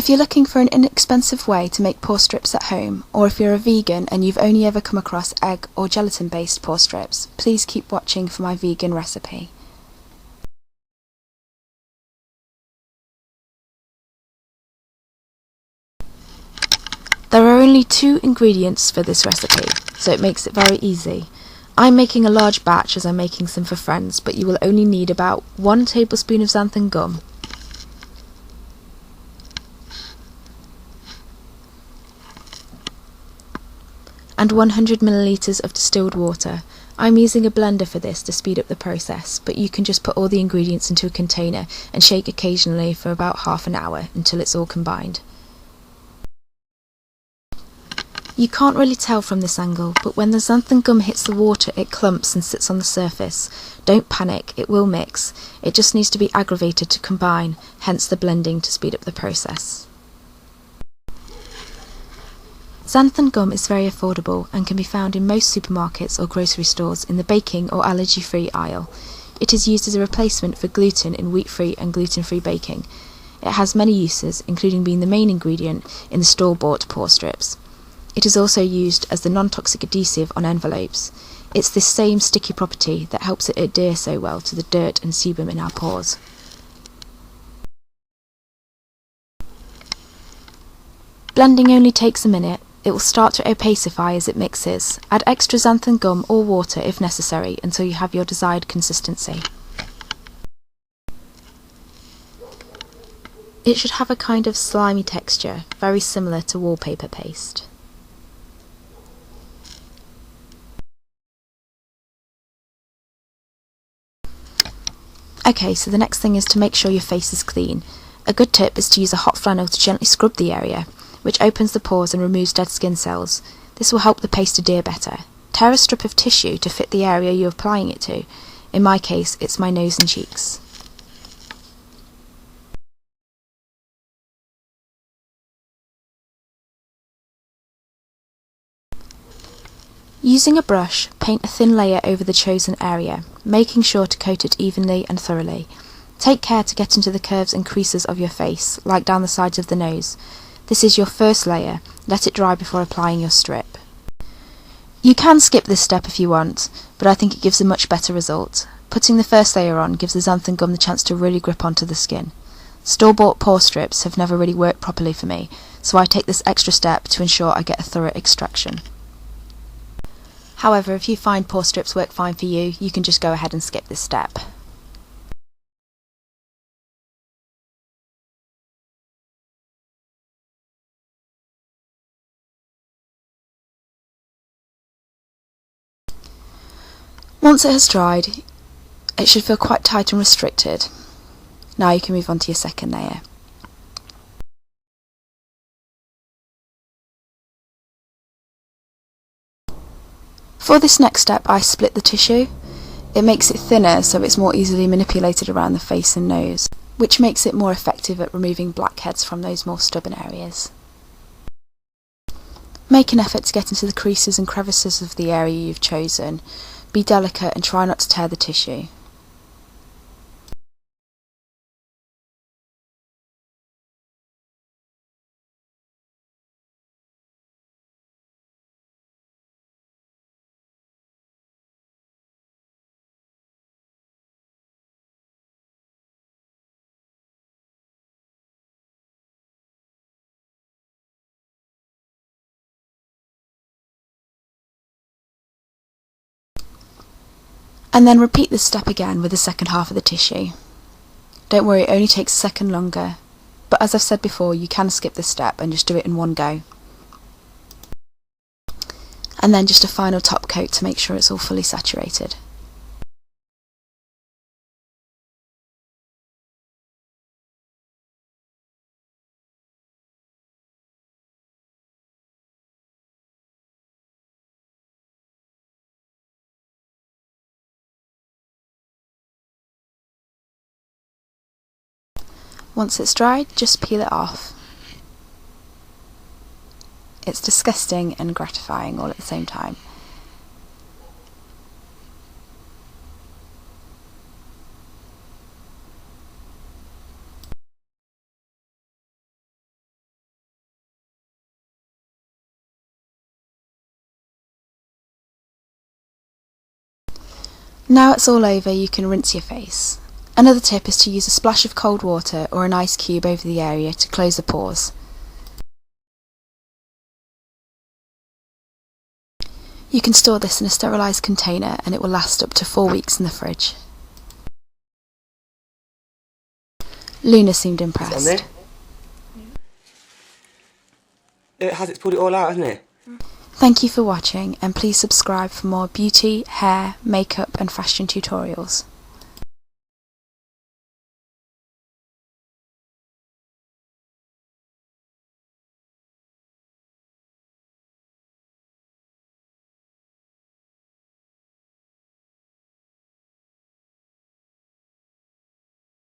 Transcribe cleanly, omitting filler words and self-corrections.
If you're looking for an inexpensive way to make pore strips at home, or if you're a vegan and you've only ever come across egg or gelatin based pore strips, please keep watching for my vegan recipe. There are only 2 ingredients for this recipe, so it makes it very easy. I'm making a large batch as I'm making some for friends, but you will only need about 1 tablespoon of xanthan gum, and 100 millilitres of distilled water. I'm using a blender for this to speed up the process, but you can just put all the ingredients into a container and shake occasionally for about half an hour until it's all combined. You can't really tell from this angle, but when the xanthan gum hits the water it clumps and sits on the surface. Don't panic, it will mix. It just needs to be aggravated to combine, hence the blending to speed up the process. Xanthan gum is very affordable and can be found in most supermarkets or grocery stores in the baking or allergy-free aisle. It is used as a replacement for gluten in wheat-free and gluten-free baking. It has many uses, including being the main ingredient in the store-bought pore strips. It is also used as the non-toxic adhesive on envelopes. It's this same sticky property that helps it adhere so well to the dirt and sebum in our pores. Blending only takes a minute. It will start to opacify as it mixes. Add extra xanthan gum or water if necessary until you have your desired consistency. It should have a kind of slimy texture, very similar to wallpaper paste. Okay, so the next thing is to make sure your face is clean. A good tip is to use a hot flannel to gently scrub the area, which opens the pores and removes dead skin cells. This will help the paste adhere better. Tear a strip of tissue to fit the area you're applying it to. In my case, it's my nose and cheeks. Using a brush, paint a thin layer over the chosen area, making sure to coat it evenly and thoroughly. Take care to get into the curves and creases of your face, like down the sides of the nose. This is your first layer. Let it dry before applying your strip. You can skip this step if you want, but I think it gives a much better result. Putting the first layer on gives the xanthan gum the chance to really grip onto the skin. Store-bought pore strips have never really worked properly for me, so I take this extra step to ensure I get a thorough extraction. However, if you find pore strips work fine for you, you can just go ahead and skip this step. Once it has dried, it should feel quite tight and restricted. Now you can move on to your second layer. For this next step, I split the tissue. It makes it thinner so it's more easily manipulated around the face and nose, which makes it more effective at removing blackheads from those more stubborn areas. Make an effort to get into the creases and crevices of the area you've chosen. Be delicate and try not to tear the tissue. And then repeat this step again with the second half of the tissue. Don't worry, it only takes a second longer, but as I've said before, you can skip this step and just do it in one go. And then just a final top coat to make sure it's all fully saturated. Once it's dried, just peel it off. It's disgusting and gratifying all at the same time. Now it's all over, you can rinse your face. Another tip is to use a splash of cold water or an ice cube over the area to close the pores. You can store this in a sterilised container and it will last up to 4 weeks in the fridge. Luna seemed impressed. It's pulled it all out, hasn't it? Thank you for watching, and please subscribe for more beauty, hair, makeup and fashion tutorials.